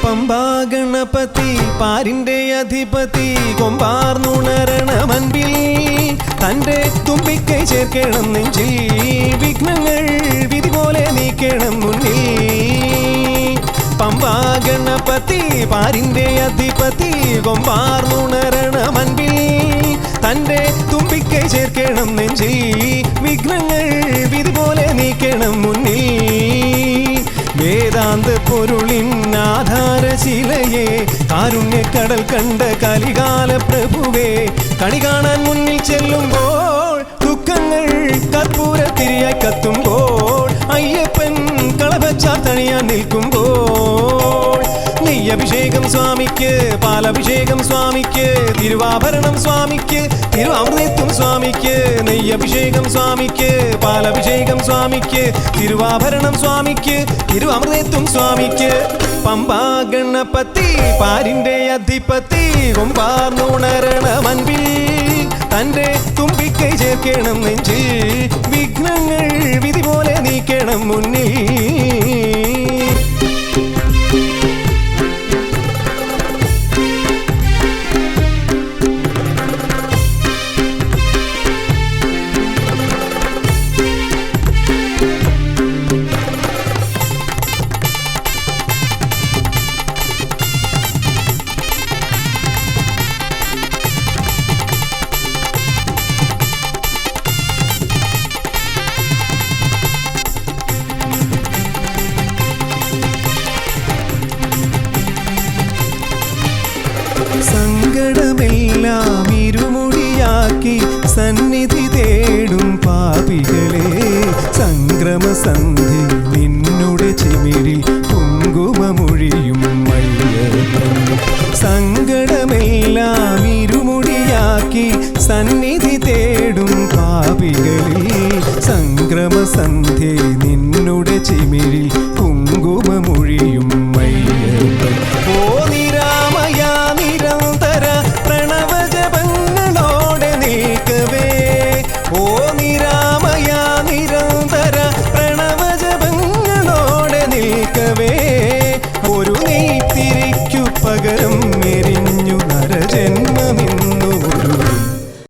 പമ്പാ ഗണപതി പാരിന്റെ അധിപതി കൊമ്പാർന്നുണരണ മൻപിൽ തന്റെ തുമ്പിക്കൈ ചേർക്കണം നെഞ്ചിൽ വിഘ്നങ്ങൾ വിധി പോലെ നീക്കണം മുന്നിൽ പമ്പാ ഗണപതി പാരിന്റെ അധിപതി കൊമ്പാർന്നുണരണ മൻപിൽ തന്റെ തുമ്പിക്കൈ ചേർക്കണം നെഞ്ചിൽ വിഘ്നങ്ങൾ വിധി പോലെ നീക്കണം മുന്നിൽ വേദാന്ത പൊരുളിൻ ആധാരശിലയെ കാരുണ്യക്കടൽ കണ്ട കലികാല പ്രഭുവേ കണി കാണാൻ മുന്നിൽ ചെല്ലുമ്പോൾ ദുഃഖങ്ങൾ കർപ്പൂരത്തിരിയായി കത്തുമ്പോൾ അയ്യപ്പൻ കളഭച്ചാത്തണിയാൻ നിൽക്കുമ്പോൾ നെയ്യഭിഷേകം സ്വാമിക്ക് പാലഭിഷേകം സ്വാമിക്ക് തിരുവാഭരണം സ്വാമിക്ക് തിരുവാമൃതത്വം സ്വാമിക്ക് നെയ്യഭിഷേകം സ്വാമിക്ക് പാലഭിഷേകം സ്വാമിക്ക് തിരുവാഭരണം സ്വാമിക്ക് തിരുവാമൃതത്വം സ്വാമിക്ക് പമ്പാ ഗണപതി പാരിന്റെ അധിപതി കൊമ്പാർന്നുണരണ മൻപിൽ തന്റെ തുമ്പിക്കൈ ചേർക്കണം നെഞ്ചിൽ വിഘ്നങ്ങൾ വിധി പോലെ നീക്കണം മുന്നിൽ സങ്കടമെല്ലാം ഇരുമുടിയാക്കി സന്നിധി തേടും പാപികളെ സംക്രമസന്ധി നിന്നുടെ ചെമിരിൽ കുങ്കുമമൊഴിയും അയ്യപ്പൻ സങ്കടമെല്ലാം ഇരുമുടിയാക്കി സന്നിധി തേടും പാപികളിൽ സംക്രമസന്ധി നിന്നുടെ ചെമിരിൽ